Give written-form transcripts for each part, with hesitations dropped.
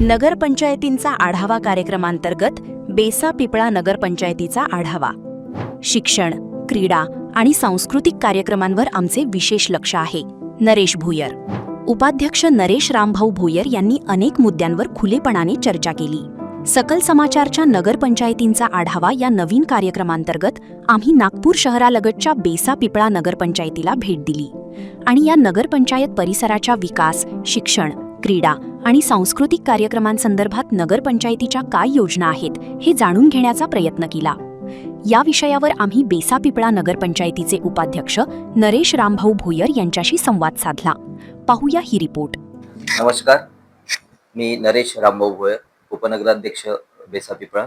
नगरपंचायतींचा आढावा कार्यक्रमांतर्गत बेसा पिपळा नगरपंचायतीचा आढावा. शिक्षण, क्रीडा आणि सांस्कृतिक कार्यक्रमांवर आमचे विशेष लक्ष आहे. नरेश भुयर. उपाध्यक्ष नरेश रामभाऊ भुयर यांनी अनेक मुद्द्यांवर खुलेपणाने चर्चा केली. सकल समाचारच्या नगरपंचायतींचा आढावा या नवीन कार्यक्रमांतर्गत आम्ही नागपूर शहरालगतच्या बेसा पिपळा नगरपंचायतीला भेट दिली आणि या नगरपंचायत परिसराच्या विकास, शिक्षण, क्रीडा आणि सांस्कृतिक कार्यक्रमांसंदर्भात नगरपंचायतीच्या काय योजना आहेत हे जाणून घेण्याचा प्रयत्न केला. या विषयावर आम्ही बेसा पिपळा नगरपंचायतीचे उपाध्यक्ष नरेश रामभाऊ भुयर यांच्याशी संवाद साधला. पाहूया ही रिपोर्ट. नमस्कार, मी नरेश रामभाऊ भुयर, उपनगराध्यक्ष बेसा पिपळा,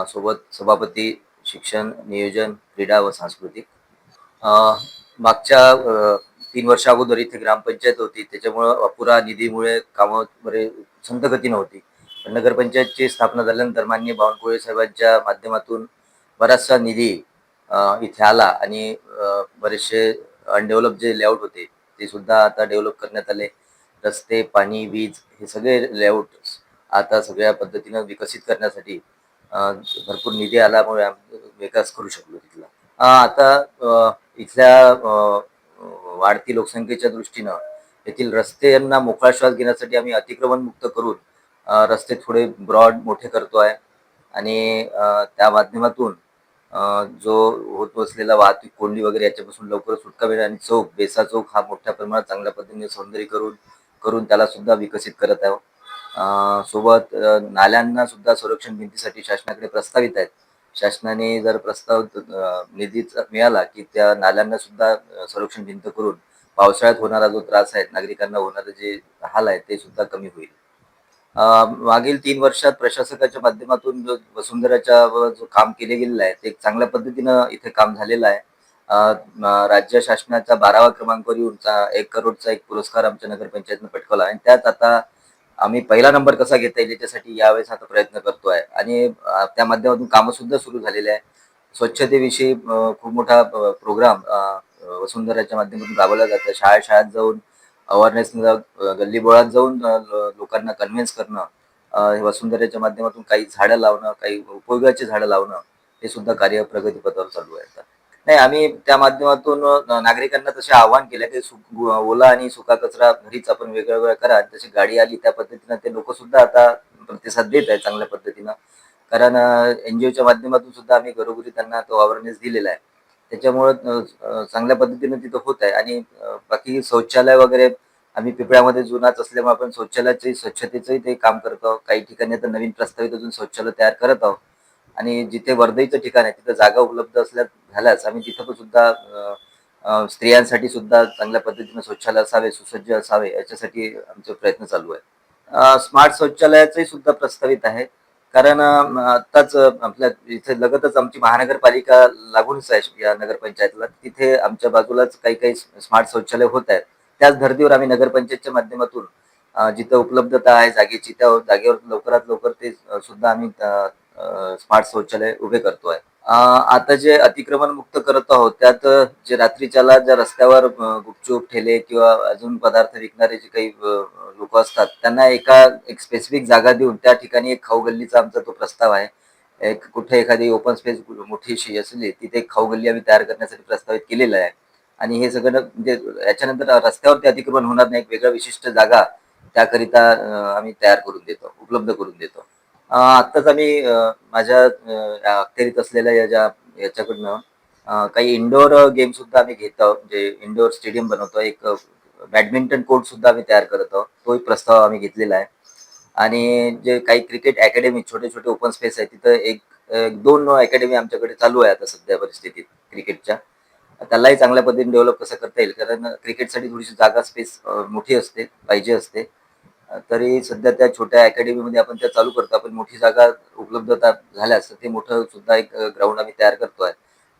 सोबत सभापती शिक्षण, नियोजन, क्रीडा व सांस्कृतिक. मागच्या 3 वर्षा अगोदर इथे ग्रामपंचायत होती, त्याच्यामुळं अपुरा निधीमुळे कामं बरे संथ गती नव्हती. पण नगरपंचायतची स्थापना झाल्यानंतर माननीय बावनकुळे साहेबांच्या माध्यमातून बराचसा निधी इथे आला आणि बरेचसे अनडेव्हलप जे लेआउट होते ते सुद्धा आता डेव्हलप करण्यात आले. रस्ते, पाणी, वीज हे सगळे लेआउट आता सगळ्या पद्धतीनं विकसित करण्यासाठी भरपूर निधी आल्यामुळे विकास करू शकलो तिथला. आता इथल्या वाढती लोकसंख्येच्या दृष्टीनं येथील रस्त्यांना मोकळा श्वास घेण्यासाठी आम्ही अतिक्रमण मुक्त करून रस्ते थोडे ब्रॉड मोठे करतोय आणि त्या माध्यमातून जो होत असलेला वाहतूक कोंडी वगैरे याच्यापासून लवकर सुटका मिळेल आणि चौक, बेसा चौक हा मोठ्या प्रमाणात चांगल्या पद्धतीने सौंदर्यीकरण करून त्याला सुद्धा विकसित करत आहोत. सोबत नाल्यांना सुद्धा संरक्षण भिंतीसाठी शासनाकडे प्रस्तावित आहेत. शासनाने जर प्रस्ताव निधी मिळाला की त्या नाल्यांना सुद्धा संरक्षण भिंत करून पावसाळ्यात होणारा जो त्रास आहे, नागरिकांना होणारे जे हाल आहे ते सुद्धा कमी होईल. मागील 3 वर्षात प्रशासकाच्या माध्यमातून जो वसुंधराच्या जो काम केले गेलेलं आहे ते चांगल्या पद्धतीनं इथे काम झालेलं आहे. राज्य शासनाचा 12वा क्रमांकावर येऊन 1 करोडचा एक पुरस्कार आमच्या नगरपंचायतनं पटकावला आणि त्यात आता आम्ही पहिला नंबर कसा घेता येईल याच्यासाठी यावेळेस आता प्रयत्न करतोय आणि त्या माध्यमातून कामं सुद्धा सुरू झालेले आहे. स्वच्छतेविषयी खूप मोठा प्रोग्राम वसुंधराच्या माध्यमातून राबवला जातं. शाळेत जाऊन अवेअरनेस, गल्लीबोळात जाऊन लोकांना कन्व्हिन्स करणं, वसुंधरेच्या माध्यमातून काही झाडं लावणं, काही उपयोगाची झाडं लावणं हे सुद्धा कार्य प्रगतीपथावर चालू आहे आता. नाही, आम्ही त्या माध्यमातून नागरिकांना तसे आवाहन केलं की ओला आणि सुका कचरा घरीच आपण वेगळा करा. तशी गाडी आली त्या पद्धतीनं ते लोक सुद्धा आता प्रतिसाद देत आहेत चांगल्या पद्धतीनं. कारण NGOच्या माध्यमातून सुद्धा आम्ही घरोघरी त्यांना तो अवेअरनेस दिलेला आहे. त्याच्यामुळं चांगल्या पद्धतीनं तिथं होत आहे आणि बाकी शौचालय वगैरे आम्ही पिपळ्यामध्ये जुनाच असल्यामुळे आपण शौचालयाची स्वच्छतेचंही ते काम करत आहोत. काही ठिकाणी आता नवीन प्रस्तावित अजून शौचालय तयार करत आहोत आणि जिथे वर्दळीचं ठिकाण आहे तिथं जागा उपलब्ध झाल्यास आम्ही तिथं पण सुद्धा स्त्रियांसाठी सुद्धा चांगल्या पद्धतीनं शौचालय असावे, सुसज्ज असावे याच्यासाठी आमचे प्रयत्न चालू आहे. स्मार्ट शौचालयाचंही सुद्धा प्रस्तावित आहे. कारण आत्ताच आपल्या इथे लगतच आमची महानगरपालिका लागूनच आहे या नगरपंचायतला. तिथे आमच्या बाजूलाच काही स्मार्ट शौचालय होत आहेत. त्याच धर्तीवर आम्ही नगरपंचायतच्या माध्यमातून जिथं उपलब्धता आहे जागेची त्या जागेवर लवकरात लवकर ते सुद्धा आम्ही स्मार्ट शौचालय उभे करतोय. आता जे अतिक्रमण मुक्त करत आहोत त्यात जे रात्रीच्याला ज्या रस्त्यावर गुपचूप ठेले किंवा अजून पदार्थ विकणारे जे काही लोक असतात त्यांना एक स्पेसिफिक जागा देऊन त्या ठिकाणी एक खाऊ गल्लीचा आमचा तो प्रस्ताव आहे. कुठे एखादी ओपन स्पेस मोठीशी असली तिथे एक खाऊ गल्ली आम्ही तयार करण्यासाठी प्रस्तावित केलेला आहे. आणि हे सगळं म्हणजे याच्यानंतर रस्त्यावरती अतिक्रमण होणार नाही, एक वेगळा विशिष्ट जागा त्याकरिता आम्ही तयार करून देतो, उपलब्ध करून देतो. आत्ताच आम्ही माझ्या अखत्यारीत असलेल्या याच्याकडनं काही इंडोर गेम सुद्धा आम्ही घेत आहोत. म्हणजे इंडोर स्टेडियम बनवतो, एक बॅडमिंटन कोर्ट सुद्धा आम्ही तयार करत आहोत. तोही प्रस्ताव आम्ही घेतलेला आहे. आणि जे काही क्रिकेट अकॅडमी छोटे छोटे ओपन स्पेस आहे तिथं एक 2 अकॅडमी आमच्याकडे चालू आहे आता सध्या परिस्थितीत क्रिकेटच्या. त्यालाही चांगल्या पद्धतीने डेव्हलप कसं करता येईल, कारण क्रिकेटसाठी थोडीशी जागा स्पेस मोठी असते, पाहिजे असते. तरी सध्या त्या छोट्या अकॅडमीमध्ये आपण त्या चालू करतो. आपण मोठी जागा उपलब्धता झाल्यास ते मोठं सुद्धा एक ग्राउंड आम्ही तयार करतोय.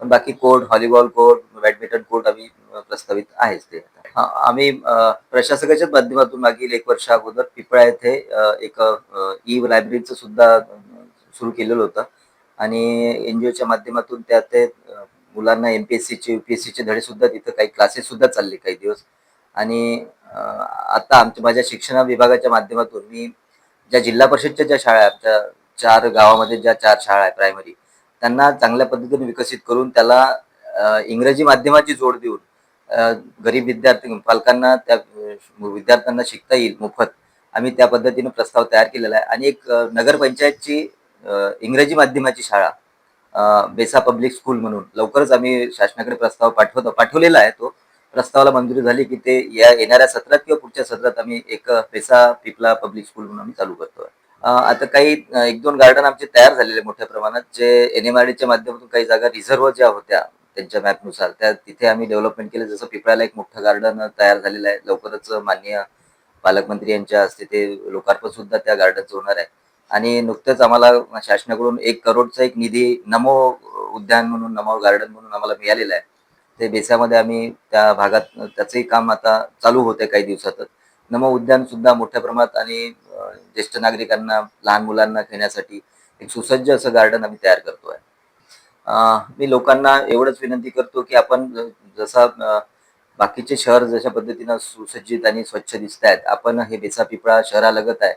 पण बाकी court, volleyball court, badminton court आम्ही प्रस्तावित आहेच ते. आम्ही प्रशासकाच्याच माध्यमातून मागील 1 वर्षा अगोदर पिपळा येथे एक लायब्ररीचं सुद्धा सुरू केलेलं होतं आणि NGOच्या माध्यमातून त्या ते मुलांना MPSCचे UPSCचे धडे सुद्धा तिथं काही क्लासेस सुद्धा चालले काही दिवस. आणि आता माझ्या शिक्षण विभागाच्या माध्यमातून मी ज्या जिल्हा परिषदच्या ज्या शाळा आहेत, आमच्या 4 गावामध्ये ज्या 4 शाळा आहेत प्रायमरी, त्यांना चांगल्या पद्धतीने विकसित करून त्याला इंग्रजी माध्यमाची जोड देऊन गरीब विद्यार्थी पालकांना त्या विद्यार्थ्यांना शिकता येईल मोफत. आम्ही त्या पद्धतीने प्रस्ताव तयार केलेला आहे आणि एक नगरपंचायतची इंग्रजी माध्यमाची शाळा बेसा पब्लिक स्कूल म्हणून लवकरच आम्ही शासनाकडे प्रस्ताव पाठवलेला आहे. तो प्रस्तावाला मंजुरी झाली की ते येणाऱ्या सत्रात किंवा पुढच्या सत्रात आम्ही एक बेसा पिपला पब्लिक स्कूल म्हणून आम्ही चालू करतोय. आता काही 1-2 गार्डन आमचे तयार झालेले मोठ्या प्रमाणात, जे NMRDच्या माध्यमातून काही जागा रिझर्व्ह ज्या होत्या त्यांच्या मॅपनुसार त्या तिथे आम्ही डेव्हलपमेंट केलं. जसं पिपळाला एक मोठं गार्डन तयार झालेलं आहे. लवकरच माननीय पालकमंत्री यांच्या हस्ते ते लोकार्पण सुद्धा त्या गार्डनचं होणार आहे. आणि नुकतंच आम्हाला शासनाकडून 1 करोडचा एक निधी नमो उद्यान म्हणून, नमो गार्डन म्हणून आम्हाला मिळालेला आहे. ते बेसामध्ये आम्ही त्या भागात त्याचंही काम आता चालू होतंय काही दिवसातच. नमो उद्यान सुद्धा मोठ्या प्रमाणात आणि ज्येष्ठ नागरिकांना, लहान मुलांना खेळण्यासाठी एक सुसज्ज असं गार्डन आम्ही तयार करतोय. मी लोकांना एवढंच विनंती करतो, की आपण जसा बाकीचे शहर जशा पद्धतीनं सुसज्जित आणि स्वच्छ दिसतायत, आपण हे बेसा पिपळा शहरालगत आहे.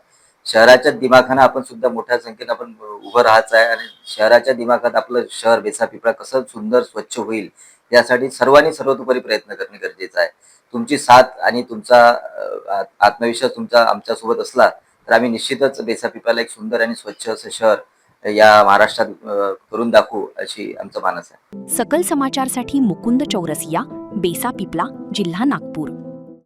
शहराच्या दिमाखानं आपण सुद्धा मोठ्या संख्येनं आपण उभं राहायचं आहे आणि शहराच्या दिमाखात आपलं शहर बेसा पिपळा कसं सुंदर स्वच्छ होईल, यासाठी सर्वांनी सर्वतोपरी प्रयत्न करणे गरजेचं आहे. तुमची साथ आणि तुमचा आत्मविश्वास तुमचा आमच्यासोबत असला, तर आम्ही निश्चितच बेसा पिपळाला एक सुंदर आणि स्वच्छ असं शहर या महाराष्ट्रात करून दाखवू अशी आमचा मानस आहे. सकल समाचारसाठी मुकुंद चौरसिया, बेसा पिपला, जिल्हा नागपूर.